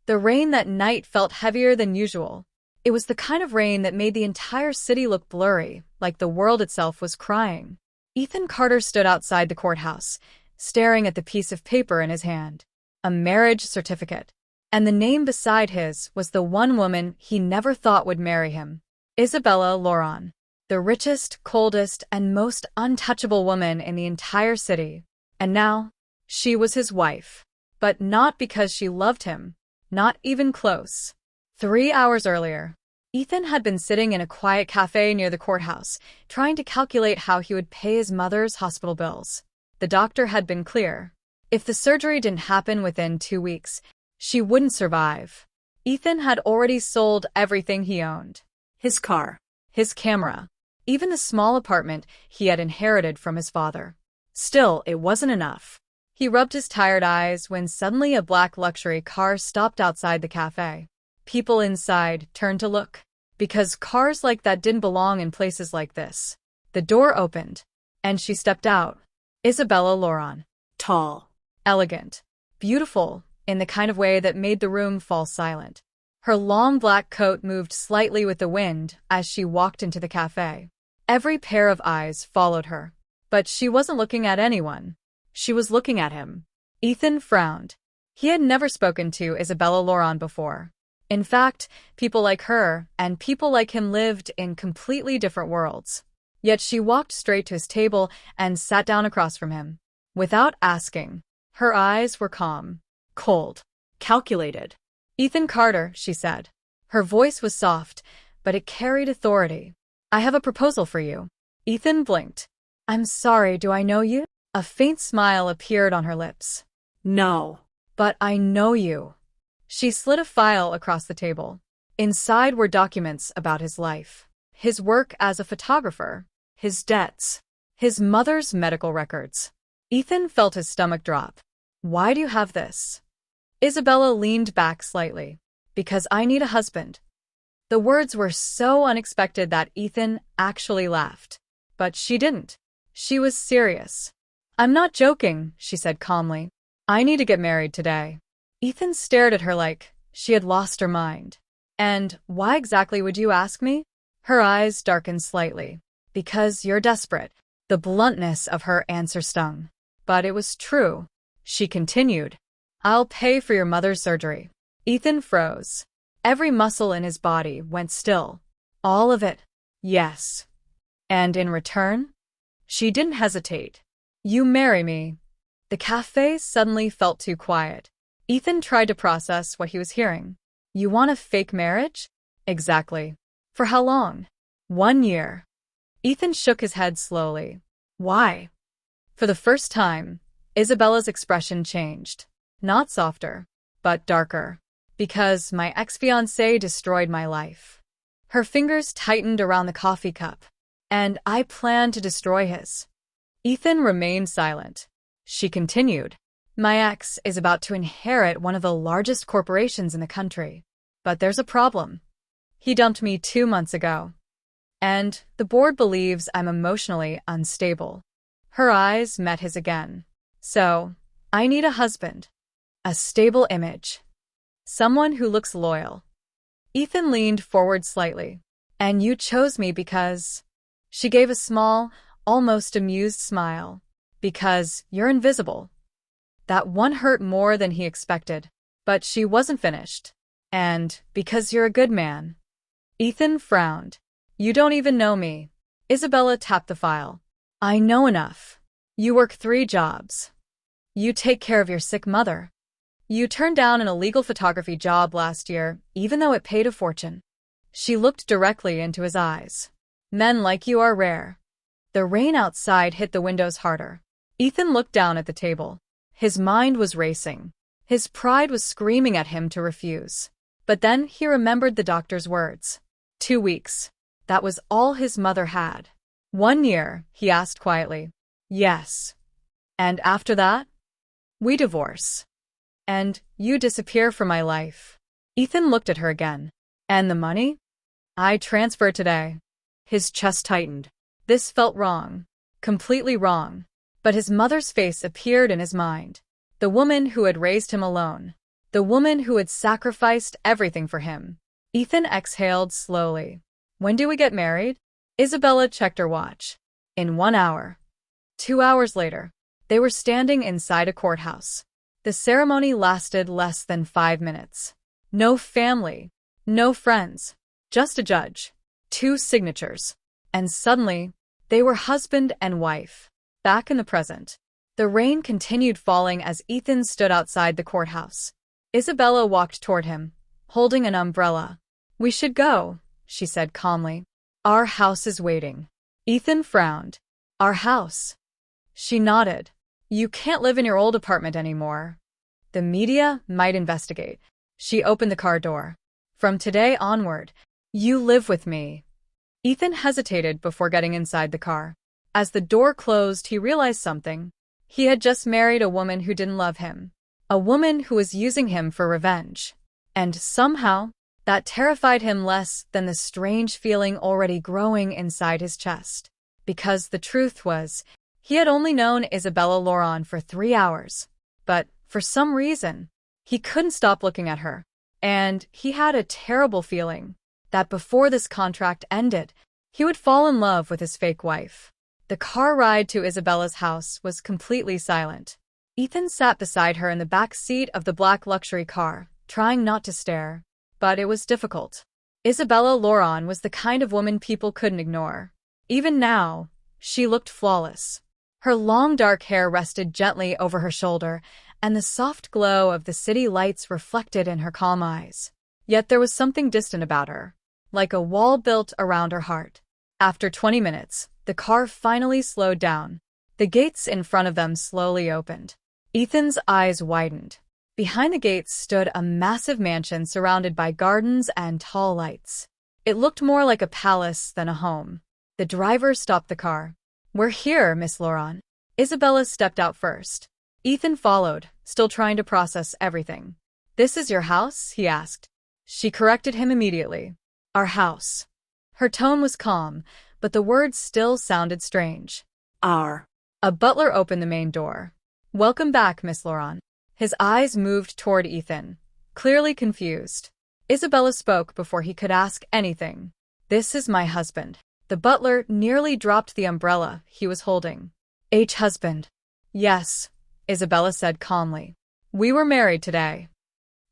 The rain that night felt heavier than usual. It was the kind of rain that made the entire city look blurry, like the world itself was crying. Ethan Carter stood outside the courthouse, staring at the piece of paper in his hand. A marriage certificate. And the name beside his was the one woman he never thought would marry him. Isabella Laurent. The richest, coldest, and most untouchable woman in the entire city. And now, she was his wife. But not because she loved him. Not even close. 3 hours earlier, Ethan had been sitting in a quiet cafe near the courthouse, trying to calculate how he would pay his mother's hospital bills. The doctor had been clear. If the surgery didn't happen within 2 weeks, she wouldn't survive. Ethan had already sold everything he owned. His car, his camera, even the small apartment he had inherited from his father. Still, it wasn't enough. He rubbed his tired eyes when suddenly a black luxury car stopped outside the cafe. People inside turned to look, because cars like that didn't belong in places like this. The door opened, and she stepped out. Isabella Laurent. Tall, elegant, beautiful, in the kind of way that made the room fall silent. Her long black coat moved slightly with the wind as she walked into the cafe. Every pair of eyes followed her. But she wasn't looking at anyone. She was looking at him. Ethan frowned. He had never spoken to Isabella Laurent before. In fact, people like her and people like him lived in completely different worlds. Yet she walked straight to his table and sat down across from him. Without asking, her eyes were calm, cold, calculated. "Ethan Carter," she said. Her voice was soft, but it carried authority. "I have a proposal for you." Ethan blinked. "I'm sorry, do I know you?" A faint smile appeared on her lips. "No, but I know you." She slid a file across the table. Inside were documents about his life, his work as a photographer, his debts, his mother's medical records. Ethan felt his stomach drop. "Why do you have this?" Isabella leaned back slightly. "Because I need a husband." The words were so unexpected that Ethan actually laughed. But she didn't. She was serious. "I'm not joking," she said calmly. "I need to get married today." Ethan stared at her like she had lost her mind. "And why exactly would you ask me?" Her eyes darkened slightly. "Because you're desperate." The bluntness of her answer stung. But it was true. She continued. "I'll pay for your mother's surgery." Ethan froze. Every muscle in his body went still. "All of it?" "Yes." "And in return?" She didn't hesitate. "You marry me." The cafe suddenly felt too quiet. Ethan tried to process what he was hearing. "You want a fake marriage?" "Exactly." "For how long?" "1 year." Ethan shook his head slowly. "Why?" For the first time, Isabella's expression changed. Not softer, but darker. "Because my ex-fiancé destroyed my life." Her fingers tightened around the coffee cup. "And I plan to destroy his." Ethan remained silent. She continued. "My ex is about to inherit one of the largest corporations in the country. But there's a problem. He dumped me 2 months ago. And the board believes I'm emotionally unstable." Her eyes met his again. "So, I need a husband. A stable image. Someone who looks loyal." Ethan leaned forward slightly. "And you chose me because..." She gave a small, almost amused smile. "Because you're invisible." That one hurt more than he expected. But she wasn't finished. "And because you're a good man." Ethan frowned. "You don't even know me." Isabella tapped the file. "I know enough. You work 3 jobs. You take care of your sick mother. You turned down an illegal photography job last year, even though it paid a fortune." She looked directly into his eyes. "Men like you are rare." The rain outside hit the windows harder. Ethan looked down at the table. His mind was racing. His pride was screaming at him to refuse. But then he remembered the doctor's words. 2 weeks. That was all his mother had. 1 year, he asked quietly. "Yes." "And after that?" "We divorce. And you disappear from my life." Ethan looked at her again. "And the money?" "I transfer today." His chest tightened. This felt wrong. Completely wrong. But his mother's face appeared in his mind. The woman who had raised him alone. The woman who had sacrificed everything for him. Ethan exhaled slowly. When do we get married? Isabella checked her watch. In 1 hour. 2 hours later, they were standing inside a courthouse. The ceremony lasted less than 5 minutes. No family, no friends, just a judge, 2 signatures. And suddenly, they were husband and wife. Back in the present. The rain continued falling as Ethan stood outside the courthouse. Isabella walked toward him, holding an umbrella. We should go, she said calmly. Our house is waiting. Ethan frowned. Our house. She nodded. You can't live in your old apartment anymore. The media might investigate. She opened the car door. From today onward, you live with me. Ethan hesitated before getting inside the car. As the door closed, he realized something. He had just married a woman who didn't love him. A woman who was using him for revenge. And somehow, that terrified him less than the strange feeling already growing inside his chest. Because the truth was, he had only known Isabella Laurent for 3 hours. But, for some reason, he couldn't stop looking at her. And he had a terrible feeling that before this contract ended, he would fall in love with his fake wife. The car ride to Isabella's house was completely silent. Ethan sat beside her in the back seat of the black luxury car, trying not to stare. But it was difficult. Isabella Laurent was the kind of woman people couldn't ignore. Even now, she looked flawless. Her long dark hair rested gently over her shoulder, and the soft glow of the city lights reflected in her calm eyes. Yet there was something distant about her, like a wall built around her heart. After 20 minutes, the car finally slowed down. The gates in front of them slowly opened. Ethan's eyes widened. Behind the gates stood a massive mansion surrounded by gardens and tall lights. It looked more like a palace than a home. The driver stopped the car. We're here, Miss Laurent. Isabella stepped out first. Ethan followed, still trying to process everything. This is your house? He asked. She corrected him immediately. Our house. Her tone was calm, but the words still sounded strange. Our. A butler opened the main door. Welcome back, Miss Laurent. His eyes moved toward Ethan, clearly confused. Isabella spoke before he could ask anything. This is my husband. The butler nearly dropped the umbrella he was holding. Husband. Yes, Isabella said calmly. We were married today.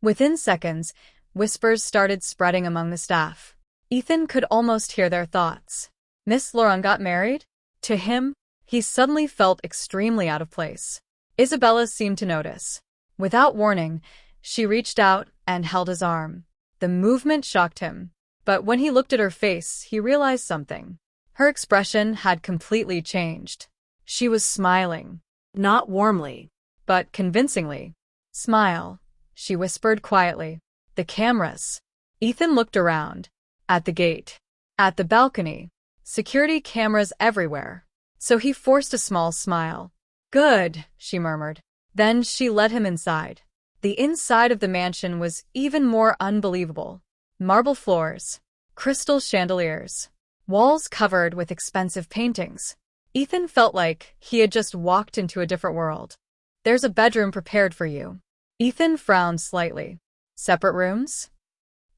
Within seconds, whispers started spreading among the staff. Ethan could almost hear their thoughts. Miss Laurent got married? To him, he suddenly felt extremely out of place. Isabella seemed to notice. Without warning, she reached out and held his arm. The movement shocked him. But when he looked at her face, he realized something. Her expression had completely changed. She was smiling. Not warmly, but convincingly. Smile, she whispered quietly. The cameras. Ethan looked around. At the gate. At the balcony. Security cameras everywhere. So he forced a small smile. Good, she murmured. Then she led him inside. The inside of the mansion was even more unbelievable. Marble floors. Crystal chandeliers. Walls covered with expensive paintings. Ethan felt like he had just walked into a different world. There's a bedroom prepared for you. Ethan frowned slightly. Separate rooms?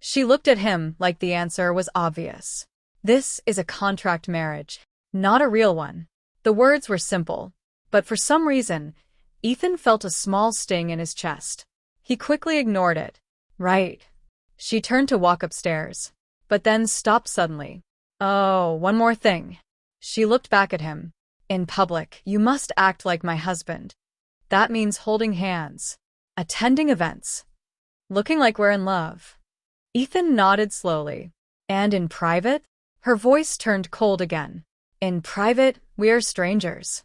She looked at him like the answer was obvious. This is a contract marriage, not a real one. The words were simple, but for some reason, Ethan felt a small sting in his chest. He quickly ignored it. Right. She turned to walk upstairs, but then stopped suddenly. Oh, one more thing. She looked back at him. In public, you must act like my husband. That means holding hands, attending events, looking like we're in love. Ethan nodded slowly. And in private? Her voice turned cold again. In private, we are strangers.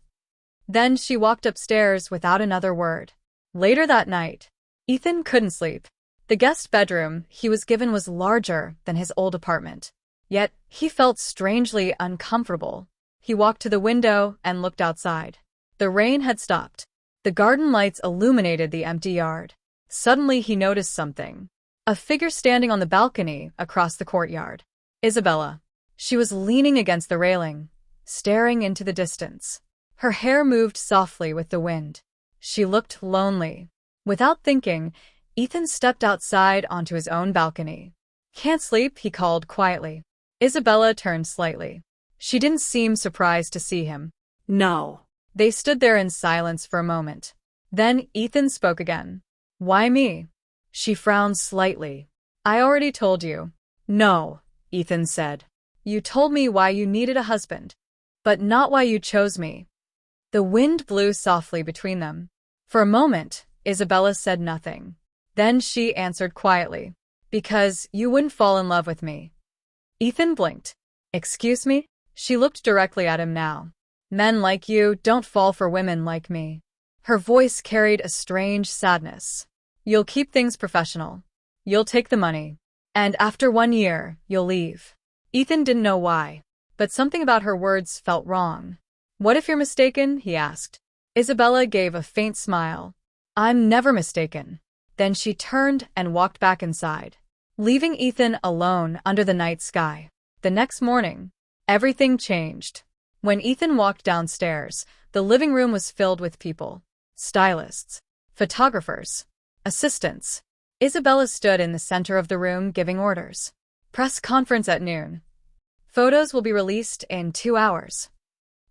Then she walked upstairs without another word. Later that night, Ethan couldn't sleep. The guest bedroom he was given was larger than his old apartment. Yet, he felt strangely uncomfortable. He walked to the window and looked outside. The rain had stopped. The garden lights illuminated the empty yard. Suddenly he noticed something. A figure standing on the balcony across the courtyard. Isabella. She was leaning against the railing, staring into the distance. Her hair moved softly with the wind. She looked lonely. Without thinking, Ethan stepped outside onto his own balcony. "Can't sleep?" he called quietly. Isabella turned slightly. She didn't seem surprised to see him. No. They stood there in silence for a moment. Then Ethan spoke again. "Why me?" She frowned slightly. "I already told you." "No," Ethan said. "You told me why you needed a husband, but not why you chose me." The wind blew softly between them. For a moment, Isabella said nothing. Then she answered quietly. "Because you wouldn't fall in love with me." Ethan blinked. "Excuse me?" She looked directly at him now. "Men like you don't fall for women like me." Her voice carried a strange sadness. "You'll keep things professional. You'll take the money. And after 1 year, you'll leave." Ethan didn't know why, but something about her words felt wrong. "What if you're mistaken?" he asked. Isabella gave a faint smile. "I'm never mistaken." Then she turned and walked back inside, leaving Ethan alone under the night sky. The next morning, everything changed. When Ethan walked downstairs, the living room was filled with people. Stylists, photographers, assistants. Isabella stood in the center of the room giving orders. "Press conference at noon. Photos will be released in 2 hours."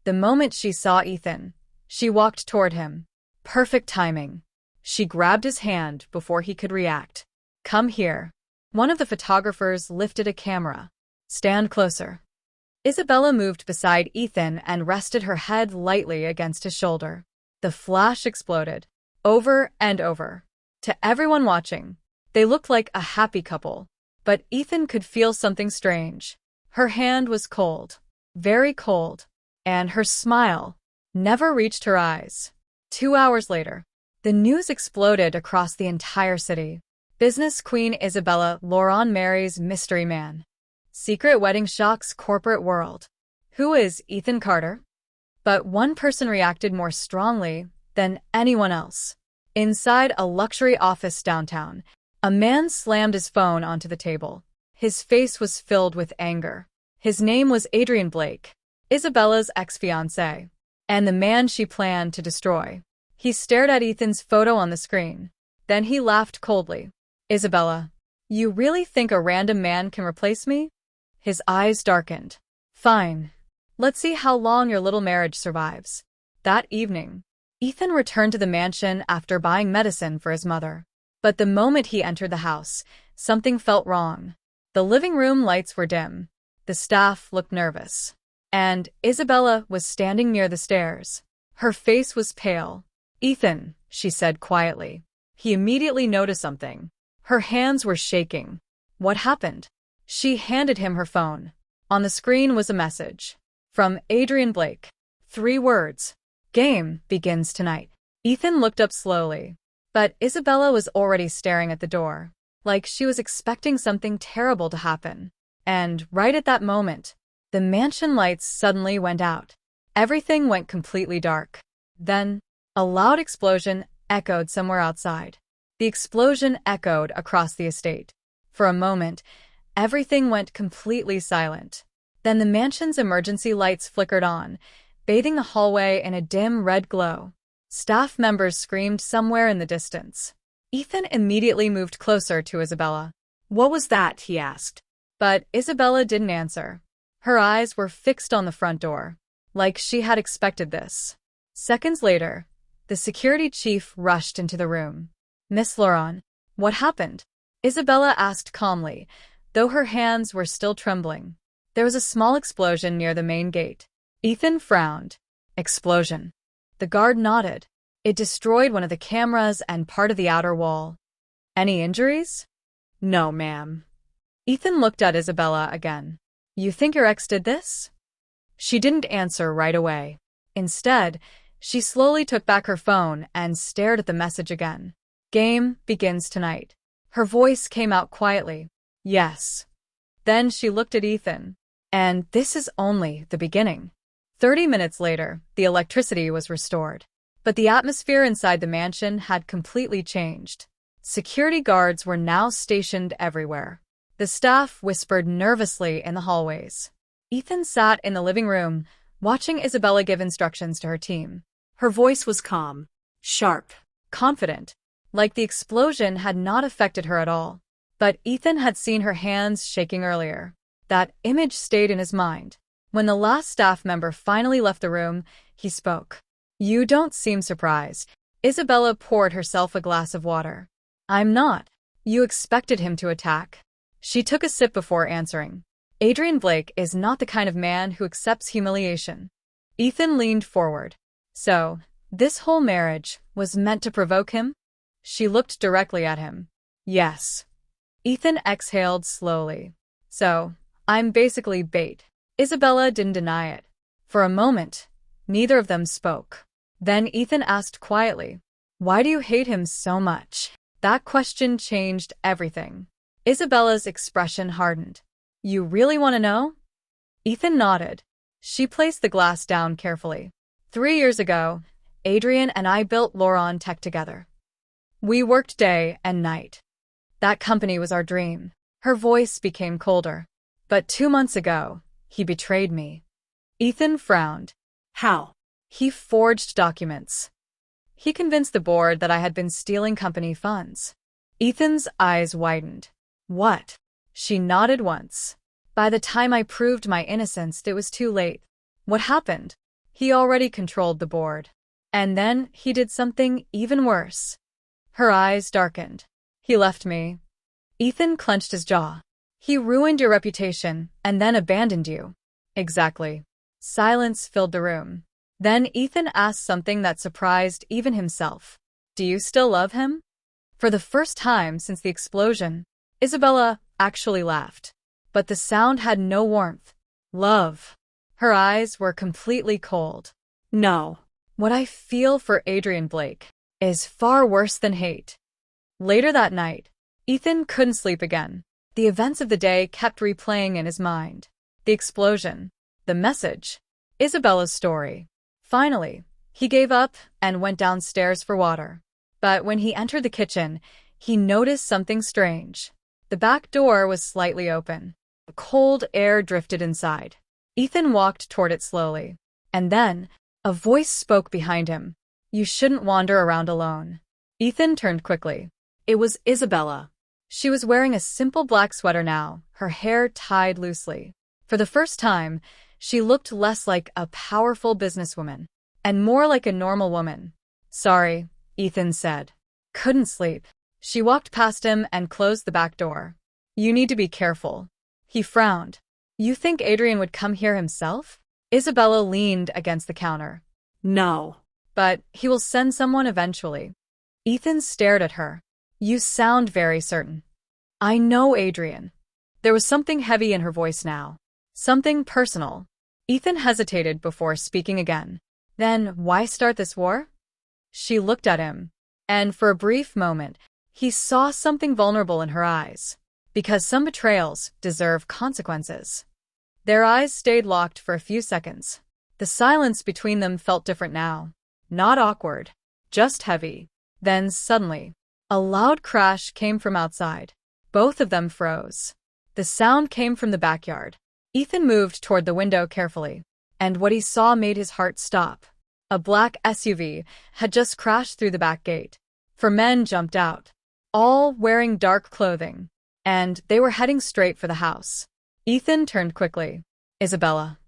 The moment she saw Ethan, she walked toward him. Perfect timing. She grabbed his hand before he could react. "Come here." One of the photographers lifted a camera. "Stand closer." Isabella moved beside Ethan and rested her head lightly against his shoulder. The flash exploded, over and over. To everyone watching, they looked like a happy couple. But Ethan could feel something strange. Her hand was cold, very cold, and her smile never reached her eyes. 2 hours later, the news exploded across the entire city. Business queen Isabella Laurent marries mystery man. Secret wedding shocks corporate world. Who is Ethan Carter? But one person reacted more strongly than anyone else. Inside a luxury office downtown, a man slammed his phone onto the table. His face was filled with anger. His name was Adrian Blake, Isabella's ex-fiancé, and the man she planned to destroy. He stared at Ethan's photo on the screen. Then he laughed coldly. "Isabella, you really think a random man can replace me?" His eyes darkened. "Fine. Let's see how long your little marriage survives." That evening, Ethan returned to the mansion after buying medicine for his mother. But the moment he entered the house, something felt wrong. The living room lights were dim. The staff looked nervous. And Isabella was standing near the stairs. Her face was pale. "Ethan," she said quietly. He immediately noticed something. Her hands were shaking. "What happened?" She handed him her phone. On the screen was a message. From Adrian Blake. 3 words. "Game begins tonight." Ethan looked up slowly. But Isabella was already staring at the door, like she was expecting something terrible to happen. And right at that moment, the mansion lights suddenly went out. Everything went completely dark. Then, a loud explosion echoed somewhere outside. The explosion echoed across the estate. For a moment, everything went completely silent. Then the mansion's emergency lights flickered on, bathing the hallway in a dim red glow. Staff members screamed somewhere in the distance. Ethan immediately moved closer to Isabella. "What was that?" he asked. But Isabella didn't answer. Her eyes were fixed on the front door, like she had expected this. Seconds later, the security chief rushed into the room. "Miss Laurent, what happened?" Isabella asked calmly, though her hands were still trembling. "There was a small explosion near the main gate." Ethan frowned. "Explosion?" The guard nodded. "It destroyed one of the cameras and part of the outer wall." "Any injuries?" "No, ma'am." Ethan looked at Isabella again. "You think your ex did this?" She didn't answer right away. Instead, she slowly took back her phone and stared at the message again. "Game begins tonight." Her voice came out quietly. "Yes." Then she looked at Ethan. "And this is only the beginning." 30 minutes later, the electricity was restored. But the atmosphere inside the mansion had completely changed. Security guards were now stationed everywhere. The staff whispered nervously in the hallways. Ethan sat in the living room, watching Isabella give instructions to her team. Her voice was calm, sharp, confident. like the explosion had not affected her at all. But Ethan had seen her hands shaking earlier. That image stayed in his mind. When the last staff member finally left the room, he spoke. "You don't seem surprised." Isabella poured herself a glass of water. "I'm not. You expected him to attack." She took a sip before answering. "Adrian Blake is not the kind of man who accepts humiliation." Ethan leaned forward. "So, this whole marriage was meant to provoke him?" She looked directly at him. "Yes." Ethan exhaled slowly. "So, I'm basically bait." Isabella didn't deny it. For a moment, neither of them spoke. Then Ethan asked quietly, "Why do you hate him so much?" That question changed everything. Isabella's expression hardened. "You really want to know?" Ethan nodded. She placed the glass down carefully. 3 years ago, Adrian and I built Laurent Tech together. We worked day and night. That company was our dream. Her voice became colder. But 2 months ago, he betrayed me. Ethan frowned. How? He forged documents. He convinced the board that I had been stealing company funds. Ethan's eyes widened. What? She nodded once. By the time I proved my innocence, it was too late. What happened? He already controlled the board. And then he did something even worse. Her eyes darkened. He left me. Ethan clenched his jaw. He ruined your reputation and then abandoned you. Exactly. Silence filled the room. Then Ethan asked something that surprised even himself. Do you still love him? For the first time since the explosion, Isabella actually laughed. But the sound had no warmth. Love. Her eyes were completely cold. No. What I feel for Adrian Blake is far worse than hate. Later that night, Ethan couldn't sleep again. The events of the day kept replaying in his mind. The explosion, the message, Isabella's story. Finally, he gave up and went downstairs for water. But when he entered the kitchen, he noticed something strange. The back door was slightly open. Cold air drifted inside. Ethan walked toward it slowly. And then, a voice spoke behind him. You shouldn't wander around alone. Ethan turned quickly. It was Isabella. She was wearing a simple black sweater now, her hair tied loosely. For the first time, she looked less like a powerful businesswoman, and more like a normal woman. Sorry, Ethan said. Couldn't sleep. She walked past him and closed the back door. You need to be careful. He frowned. You think Adrian would come here himself? Isabella leaned against the counter. No. But he will send someone eventually. Ethan stared at her. You sound very certain. I know Adrian. There was something heavy in her voice now. Something personal. Ethan hesitated before speaking again. Then why start this war? She looked at him, and for a brief moment, he saw something vulnerable in her eyes. Because some betrayals deserve consequences. Their eyes stayed locked for a few seconds. The silence between them felt different now. Not awkward, just heavy. Then suddenly, a loud crash came from outside. Both of them froze. The sound came from the backyard. Ethan moved toward the window carefully, and what he saw made his heart stop. A black SUV had just crashed through the back gate. 4 men jumped out, all wearing dark clothing, and they were heading straight for the house. Ethan turned quickly. Isabella.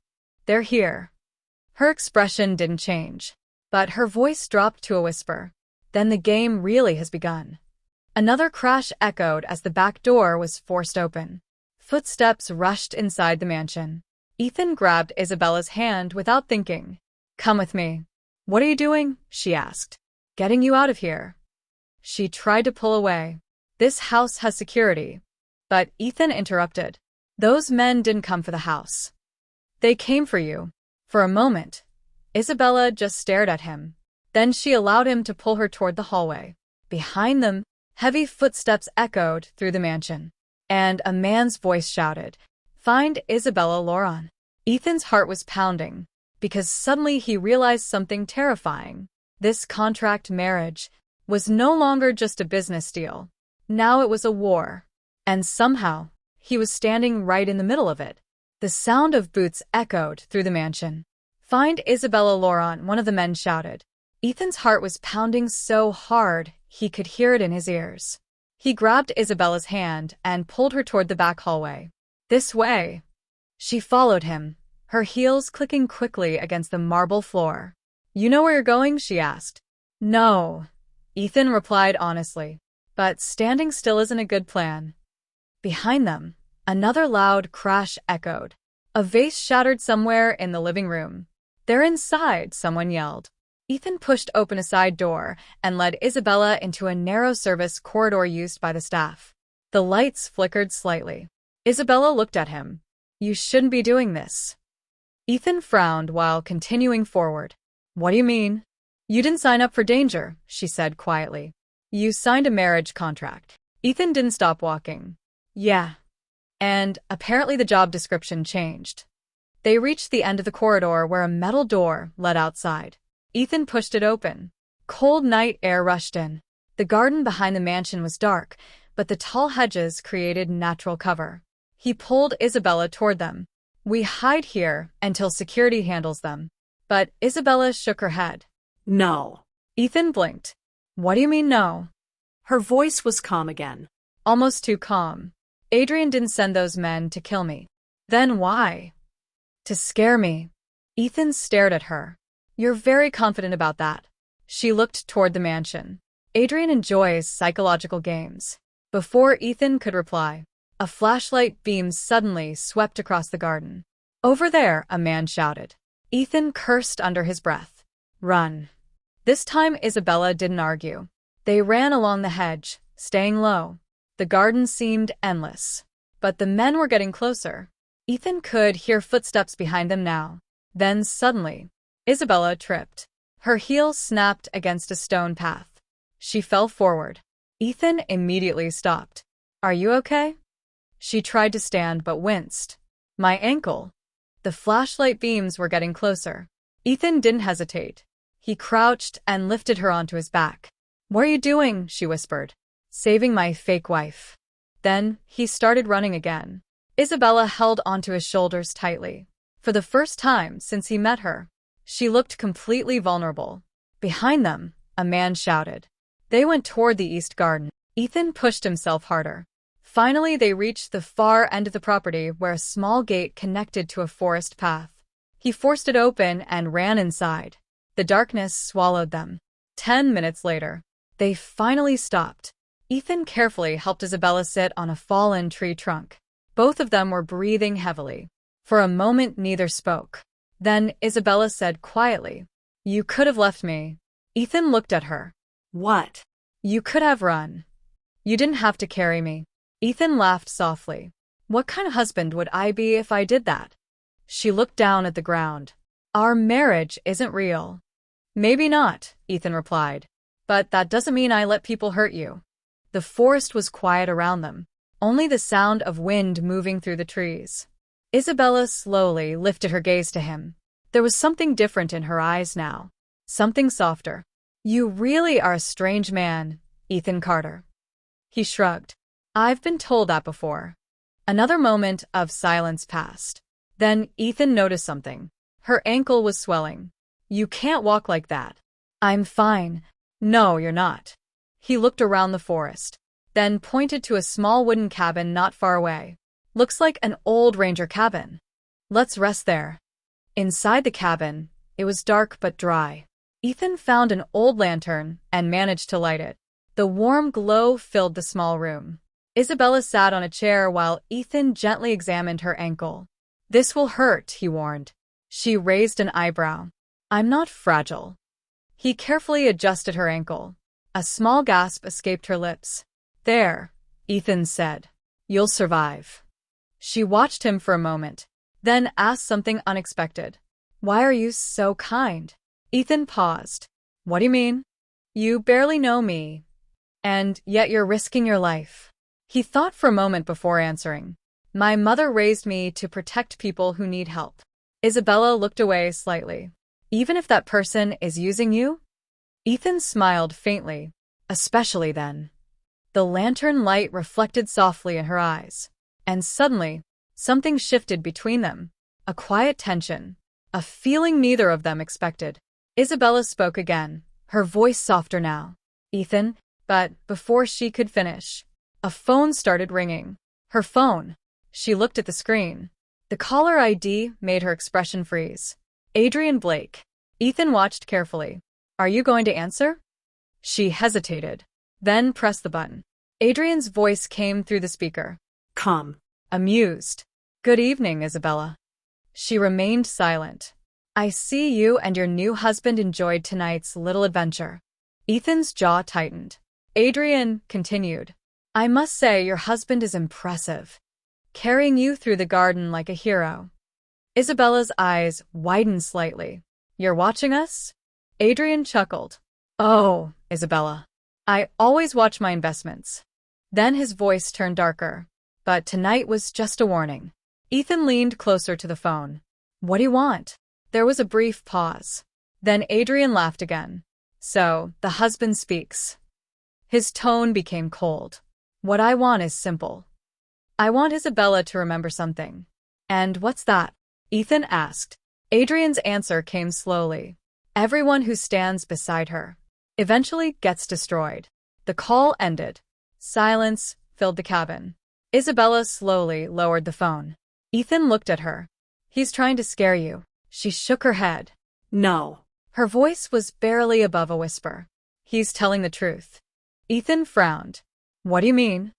They're here. Her expression didn't change, but her voice dropped to a whisper. Then the game really has begun. Another crash echoed as the back door was forced open. Footsteps rushed inside the mansion. Ethan grabbed Isabella's hand without thinking. Come with me. What are you doing? She asked. Getting you out of here. She tried to pull away. This house has security. But Ethan interrupted. Those men didn't come for the house. They came for you. For a moment, Isabella just stared at him. Then she allowed him to pull her toward the hallway. Behind them, heavy footsteps echoed through the mansion. And a man's voice shouted, Find Isabella Laurent. Ethan's heart was pounding, because suddenly he realized something terrifying. This contract marriage was no longer just a business deal. Now it was a war. And somehow, he was standing right in the middle of it. The sound of boots echoed through the mansion. Find Isabella Laurent, one of the men shouted. Ethan's heart was pounding so hard, He could hear it in his ears. He grabbed Isabella's hand and pulled her toward the back hallway. This way. She followed him, her heels clicking quickly against the marble floor. You know where you're going? She asked. No, Ethan replied honestly. But standing still isn't a good plan. Behind them, another loud crash echoed. A vase shattered somewhere in the living room. They're inside, someone yelled. Ethan pushed open a side door and led Isabella into a narrow service corridor used by the staff. The lights flickered slightly. Isabella looked at him. You shouldn't be doing this. Ethan frowned while continuing forward. What do you mean? You didn't sign up for danger, she said quietly. You signed a marriage contract. Ethan didn't stop walking. Yeah. And apparently the job description changed. They reached the end of the corridor where a metal door led outside. Ethan pushed it open. Cold night air rushed in. The garden behind the mansion was dark, but the tall hedges created natural cover. He pulled Isabella toward them. We hide here until security handles them. But Isabella shook her head. No. Ethan blinked. What do you mean no? Her voice was calm again. Almost too calm. Adrian didn't send those men to kill me. Then why? To scare me. Ethan stared at her. You're very confident about that. She looked toward the mansion. Adrian enjoys psychological games. Before Ethan could reply, a flashlight beam suddenly swept across the garden. Over there, a man shouted. Ethan cursed under his breath. Run. This time Isabella didn't argue. They ran along the hedge, staying low. The garden seemed endless. But the men were getting closer. Ethan could hear footsteps behind them now. Then suddenly, Isabella tripped. Her heel snapped against a stone path. She fell forward. Ethan immediately stopped. Are you okay? She tried to stand but winced. My ankle. The flashlight beams were getting closer. Ethan didn't hesitate. He crouched and lifted her onto his back. What are you doing? She whispered. Saving my fake wife. Then he started running again. Isabella held onto his shoulders tightly. For the first time since he met her, she looked completely vulnerable. Behind them, a man shouted. They went toward the east garden. Ethan pushed himself harder. Finally, they reached the far end of the property where a small gate connected to a forest path. He forced it open and ran inside. The darkness swallowed them. 10 minutes later, they finally stopped. Ethan carefully helped Isabella sit on a fallen tree trunk. Both of them were breathing heavily. For a moment, neither spoke. Then Isabella said quietly, You could have left me. Ethan looked at her. What? You could have run. You didn't have to carry me. Ethan laughed softly. What kind of husband would I be if I did that? She looked down at the ground. Our marriage isn't real. Maybe not, Ethan replied. But that doesn't mean I let people hurt you. The forest was quiet around them, only the sound of wind moving through the trees. Isabella slowly lifted her gaze to him. There was something different in her eyes now. Something softer. You really are a strange man, Ethan Carter. He shrugged. I've been told that before. Another moment of silence passed. Then Ethan noticed something. Her ankle was swelling. You can't walk like that. I'm fine. No, you're not. He looked around the forest, then pointed to a small wooden cabin not far away. Looks like an old ranger cabin. Let's rest there. Inside the cabin, it was dark but dry. Ethan found an old lantern and managed to light it. The warm glow filled the small room. Isabella sat on a chair while Ethan gently examined her ankle. This will hurt, he warned. She raised an eyebrow. I'm not fragile. He carefully adjusted her ankle. A small gasp escaped her lips. There, Ethan said. You'll survive. She watched him for a moment, then asked something unexpected. Why are you so kind? Ethan paused. What do you mean? You barely know me, and yet you're risking your life. He thought for a moment before answering. My mother raised me to protect people who need help. Isabella looked away slightly. Even if that person is using you? Ethan smiled faintly. Especially then. The lantern light reflected softly in her eyes. And suddenly, something shifted between them. A quiet tension. A feeling neither of them expected. Isabella spoke again, her voice softer now. Ethan, But before she could finish, a phone started ringing. Her phone. She looked at the screen. The caller ID made her expression freeze. Adrian Blake. Ethan watched carefully. Are you going to answer? She hesitated, then pressed the button. Adrian's voice came through the speaker. Come. Amused. Good evening, Isabella. She remained silent. I see you and your new husband enjoyed tonight's little adventure. Ethan's jaw tightened. Adrian continued. I must say your husband is impressive, carrying you through the garden like a hero. Isabella's eyes widened slightly. You're watching us? Adrian chuckled. Oh, Isabella. I always watch my investments. Then his voice turned darker. But tonight was just a warning. Ethan leaned closer to the phone. What do you want? There was a brief pause. Then Adrian laughed again. So, the husband speaks. His tone became cold. What I want is simple. I want Isabella to remember something. And what's that? Ethan asked. Adrian's answer came slowly. Everyone who stands beside her eventually gets destroyed. The call ended. Silence filled the cabin. Isabella slowly lowered the phone. Ethan looked at her. He's trying to scare you. She shook her head. No. Her voice was barely above a whisper. He's telling the truth. Ethan frowned. What do you mean?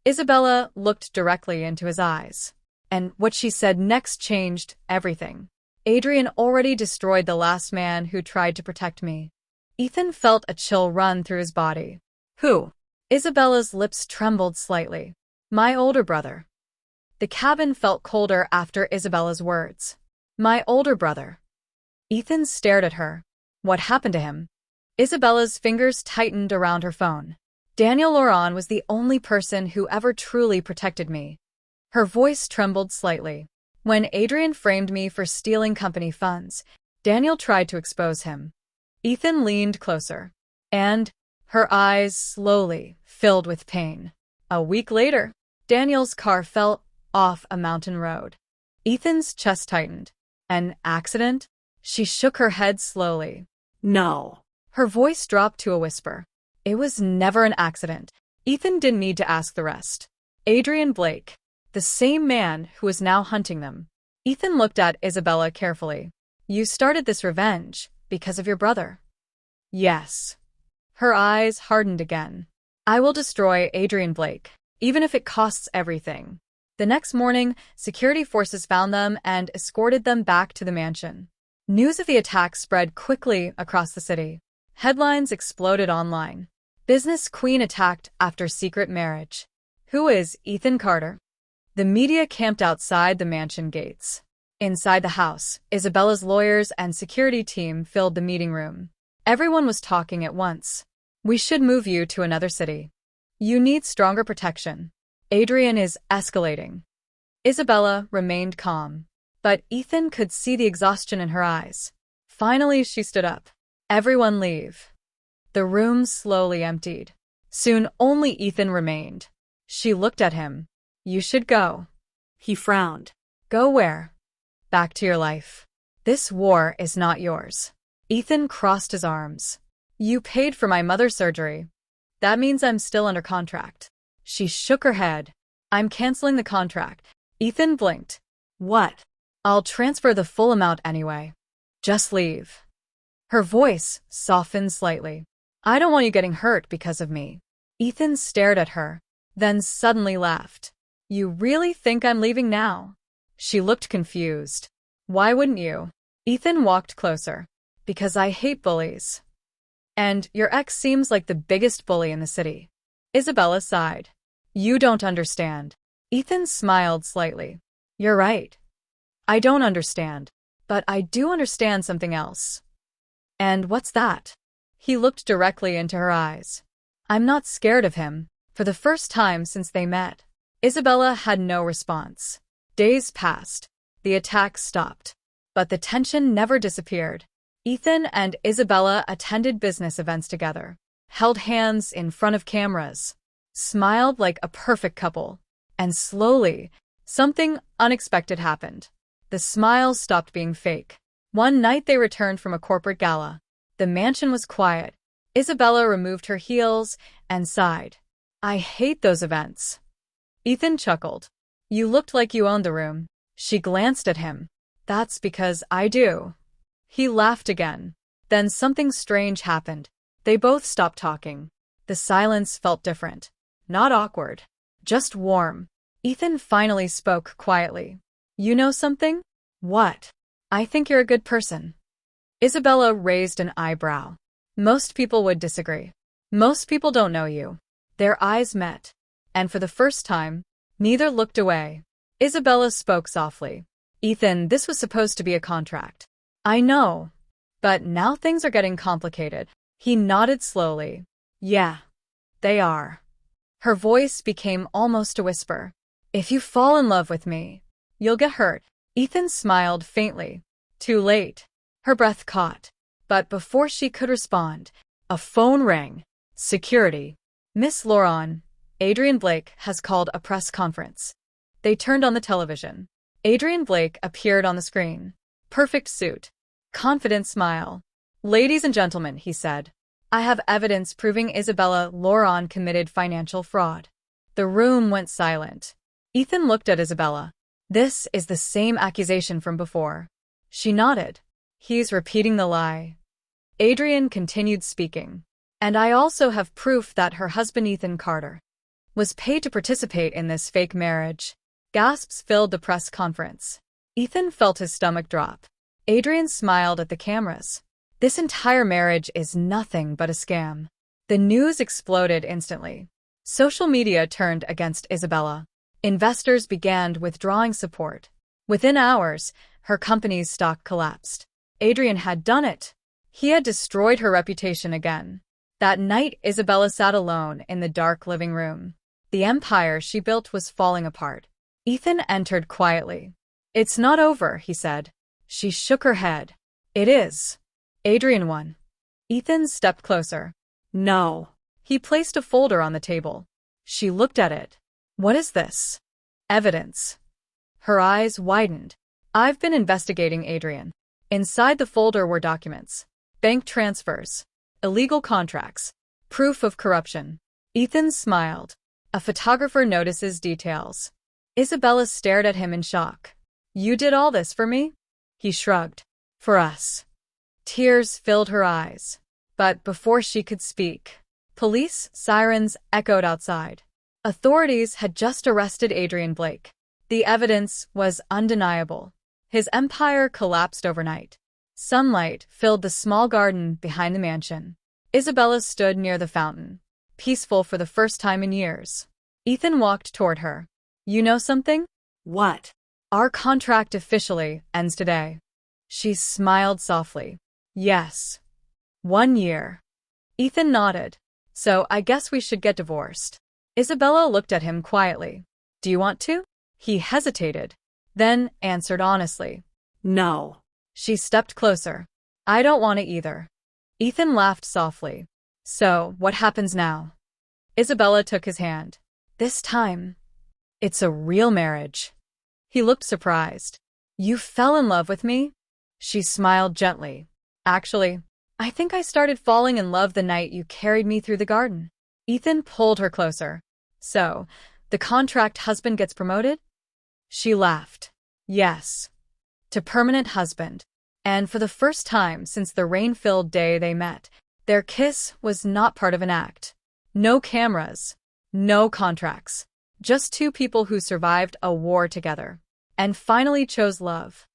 Isabella looked directly into his eyes. And what she said next changed everything. Adrian already destroyed the last man who tried to protect me. Ethan felt a chill run through his body. Who? Isabella's lips trembled slightly. My older brother. The cabin felt colder after Isabella's words. My older brother. Ethan stared at her. What happened to him? Isabella's fingers tightened around her phone. Daniel Laurent was the only person who ever truly protected me. Her voice trembled slightly. When Adrian framed me for stealing company funds, Daniel tried to expose him. Ethan leaned closer. And her eyes slowly filled with pain. A week later, Daniel's car fell off a mountain road. Ethan's chest tightened. An accident? She shook her head slowly. No. Her voice dropped to a whisper. It was never an accident. Ethan didn't need to ask the rest. Adrian Blake, the same man who was now hunting them. Ethan looked at Isabella carefully. You started this revenge because of your brother. Yes. Her eyes hardened again. I will destroy Adrian Blake, even if it costs everything. The next morning, security forces found them and escorted them back to the mansion. News of the attack spread quickly across the city. Headlines exploded online. Business queen attacked after secret marriage. Who is Ethan Carter? The media camped outside the mansion gates. Inside the house, Isabella's lawyers and security team filled the meeting room. Everyone was talking at once. We should move you to another city. You need stronger protection. Adrian is escalating. Isabella remained calm, but Ethan could see the exhaustion in her eyes. Finally, she stood up. Everyone leave. The room slowly emptied. Soon only Ethan remained. She looked at him. You should go. He frowned. Go where? Back to your life. This war is not yours. Ethan crossed his arms. You paid for my mother's surgery. That means I'm still under contract. She shook her head. I'm canceling the contract. Ethan blinked. What? I'll transfer the full amount anyway. Just leave. Her voice softened slightly. I don't want you getting hurt because of me. Ethan stared at her, then suddenly laughed. You really think I'm leaving now? She looked confused. Why wouldn't you? Ethan walked closer. Because I hate bullies. And your ex seems like the biggest bully in the city. Isabella sighed. You don't understand. Ethan smiled slightly. You're right. I don't understand. But I do understand something else. And what's that? He looked directly into her eyes. I'm not scared of him. For the first time since they met. Isabella had no response. Days passed. The attack stopped. But the tension never disappeared. Ethan and Isabella attended business events together, held hands in front of cameras, smiled like a perfect couple. And slowly, something unexpected happened. The smiles stopped being fake. One night they returned from a corporate gala. The mansion was quiet. Isabella removed her heels and sighed. I hate those events. Ethan chuckled. You looked like you owned the room. She glanced at him. That's because I do. He laughed again. Then something strange happened. They both stopped talking. The silence felt different. Not awkward. Just warm. Ethan finally spoke quietly. You know something? What? I think you're a good person. Isabella raised an eyebrow. Most people would disagree. Most people don't know you. Their eyes met. And for the first time, neither looked away. Isabella spoke softly. Ethan, this was supposed to be a contract. I know. But now things are getting complicated. He nodded slowly. Yeah. They are. Her voice became almost a whisper. If you fall in love with me, you'll get hurt. Ethan smiled faintly. Too late. Her breath caught. But before she could respond, a phone rang. Security. Miss Laurent, Adrian Blake has called a press conference. They turned on the television. Adrian Blake appeared on the screen. Perfect suit. Confident smile. Ladies and gentlemen, he said, I have evidence proving Isabella Laurent committed financial fraud. The room went silent. Ethan looked at Isabella. This is the same accusation from before. She nodded. He's repeating the lie. Adrian continued speaking. And I also have proof that her husband Ethan Carter was paid to participate in this fake marriage. Gasps filled the press conference. Ethan felt his stomach drop. Adrian smiled at the cameras. This entire marriage is nothing but a scam. The news exploded instantly. Social media turned against Isabella. Investors began withdrawing support. Within hours, her company's stock collapsed. Adrian had done it. He had destroyed her reputation again. That night, Isabella sat alone in the dark living room. The empire she built was falling apart. Ethan entered quietly. It's not over, he said. She shook her head. It is. Adrian won. Ethan stepped closer. No. He placed a folder on the table. She looked at it. What is this? Evidence. Her eyes widened. I've been investigating Adrian. Inside the folder were documents. Bank transfers. Illegal contracts. Proof of corruption. Ethan smiled. A photographer notices details. Isabella stared at him in shock. You did all this for me? He shrugged. For us. Tears filled her eyes. But before she could speak, police sirens echoed outside. Authorities had just arrested Adrian Blake. The evidence was undeniable. His empire collapsed overnight. Sunlight filled the small garden behind the mansion. Isabella stood near the fountain, peaceful for the first time in years. Ethan walked toward her. You know something? What? Our contract officially ends today. She smiled softly. Yes. 1 year. Ethan nodded. So I guess we should get divorced. Isabella looked at him quietly. Do you want to? He hesitated, then answered honestly. No. She stepped closer. I don't want to either. Ethan laughed softly. So, what happens now? Isabella took his hand. This time, it's a real marriage. He looked surprised. You fell in love with me? She smiled gently. Actually, I think I started falling in love the night you carried me through the garden. Ethan pulled her closer. So, the contract husband gets promoted? She laughed. Yes. To permanent husband. And for the first time since the rain-filled day they met, their kiss was not part of an act. No cameras. No contracts. Just two people who survived a war together. And finally chose love.